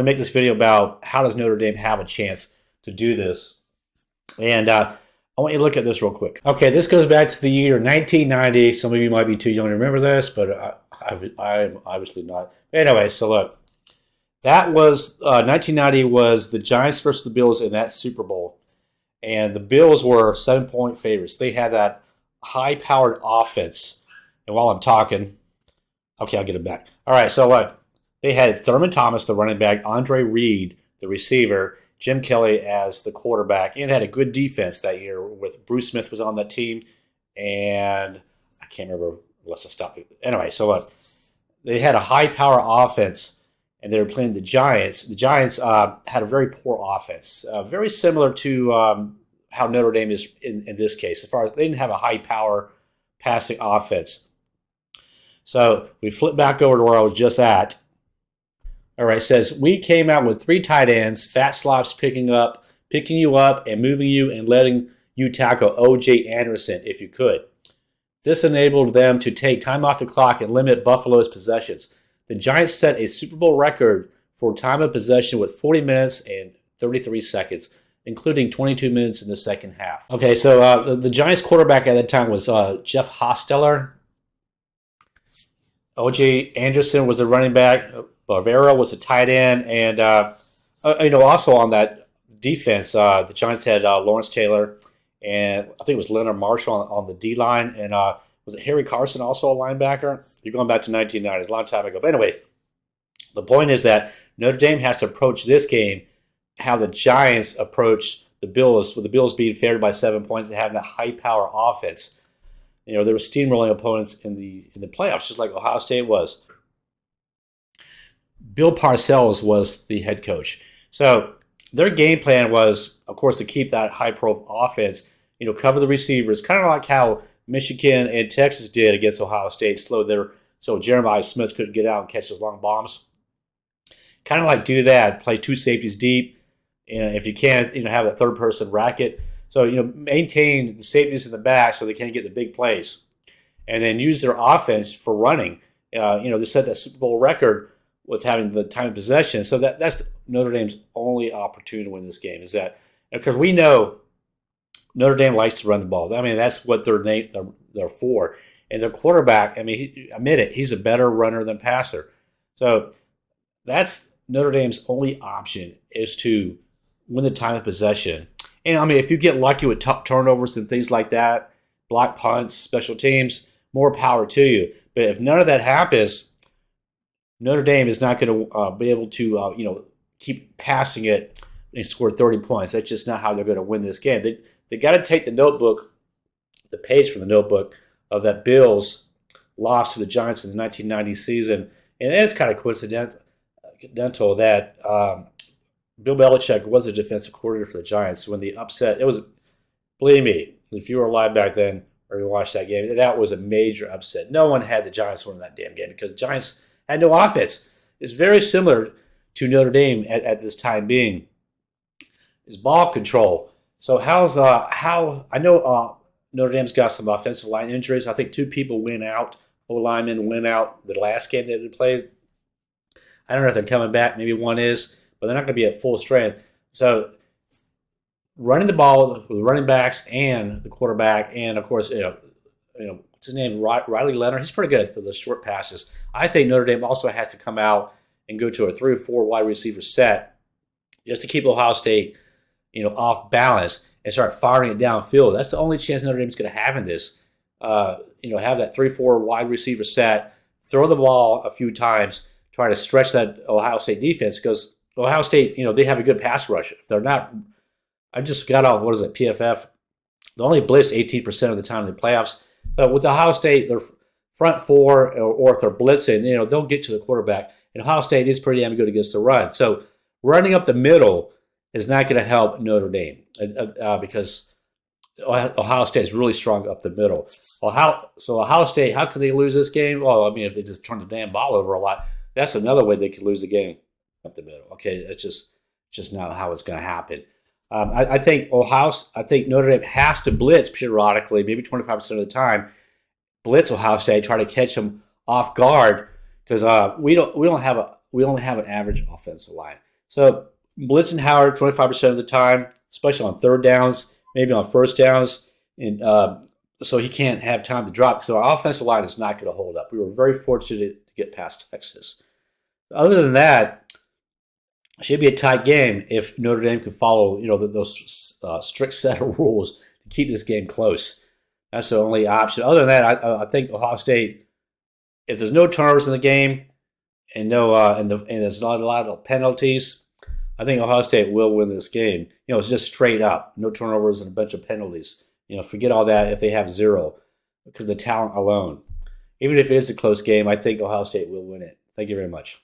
make this video about how does Notre Dame have a chance to do this. And I want you to look at this real quick. Okay, this goes back to the year 1990. Some of you might be too young to remember this, but I'm obviously not. Anyway, so look. That was 1990 was the Giants versus the Bills in that Super Bowl. And the Bills were 7-point favorites. They had that high-powered offense. And while I'm talking, okay, I'll get it back. All right, so look. They had Thurman Thomas, the running back, Andre Reed, the receiver, Jim Kelly as the quarterback, and they had a good defense that year with Bruce Smith was on that team, and I can't remember unless I stopped. Anyway, so look, they had a high-power offense, and they were playing the Giants. The Giants had a very poor offense, very similar to how Notre Dame is in this case, as far as they didn't have a high-power passing offense. So we flip back over to where I was just at. All right, it says, we came out with 3 tight ends, fat slops picking you up and moving you and letting you tackle O.J. Anderson if you could. This enabled them to take time off the clock and limit Buffalo's possessions. The Giants set a Super Bowl record for time of possession with 40 minutes and 33 seconds, including 22 minutes in the second half. Okay, so the Giants quarterback at that time was Jeff Hostetler. O.J. Anderson was the running back. Bavera was a tight end, and also on that defense, the Giants had Lawrence Taylor, and I think it was Leonard Marshall on the D line, and was it Harry Carson also a linebacker? You're going back to 1990s, a long time ago. But anyway, the point is that Notre Dame has to approach this game how the Giants approached the Bills, with the Bills being favored by 7 points and having a high-power offense. They were steamrolling opponents in the playoffs, just like Ohio State was. Bill Parcells was the head coach. So their game plan was, of course, to keep that high-pro offense, cover the receivers, kind of like how Michigan and Texas did against Ohio State, so Jeremiah Smith couldn't get out and catch those long bombs. Kind of like do that, play 2 safeties deep, and if you can, have a third-person racket. So, maintain the safeties in the back so they can't get the big plays. And then use their offense for running. They set that Super Bowl record with having the time of possession. So that's Notre Dame's only opportunity to win this game, is that, because we know Notre Dame likes to run the ball. I mean, that's what they're for. And their quarterback, admit it, he's a better runner than passer. So that's Notre Dame's only option, is to win the time of possession. And, if you get lucky with turnovers and things like that, block punts, special teams, more power to you. But if none of that happens, Notre Dame is not going to be able to, keep passing it and score 30 points. That's just not how they're going to win this game. They got to take the page from the notebook of that Bills loss to the Giants in the 1990 season. And it's kind of coincidental that Bill Belichick was the defensive coordinator for the Giants when the upset. It was, believe me, if you were alive back then or you watched that game, that was a major upset. No one had the Giants win that damn game because the Giants had no offense. It's very similar to Notre Dame at this time being. Is ball control. So I know Notre Dame's got some offensive line injuries. I think 2 people went out. O-linemen went out the last game that they played. I don't know if they're coming back. Maybe one is, but they're not going to be at full strength. So running the ball with the running backs and the quarterback, and of course, what's his name, Riley Leonard. He's pretty good for the short passes. I think Notre Dame also has to come out and go to a 3 or 4 wide receiver set just to keep Ohio State, off balance and start firing it downfield. That's the only chance Notre Dame's going to have in this. Have that 3-4 wide receiver set, throw the ball a few times, try to stretch that Ohio State defense, because Ohio State, they have a good pass rush. If they're not, I just got off, PFF. They only blitz 18% of the time in the playoffs. So with Ohio State, their front 4, or if they're blitzing, they'll get to the quarterback. And Ohio State is pretty damn good against the run. So running up the middle is not going to help Notre Dame because Ohio State is really strong up the middle. So Ohio State, how could they lose this game? Well, if they just turn the damn ball over a lot, that's another way they could lose the game up the middle. Okay, it's just not how it's going to happen. I think Notre Dame has to blitz periodically, maybe 25% of the time. Blitz Ohio State, try to catch them off guard, because we only have an average offensive line. So blitzing Howard 25% of the time, especially on third downs, maybe on first downs, and so he can't have time to drop because our offensive line is not going to hold up. We were very fortunate to get past Texas. Other than that, it should be a tight game if Notre Dame can follow, those strict set of rules to keep this game close. That's the only option. Other than that, I think Ohio State, if there's no turnovers in the game and there's not a lot of penalties, I think Ohio State will win this game. It's just straight up, no turnovers and a bunch of penalties. Forget all that if they have zero because of the talent alone. Even if it is a close game, I think Ohio State will win it. Thank you very much.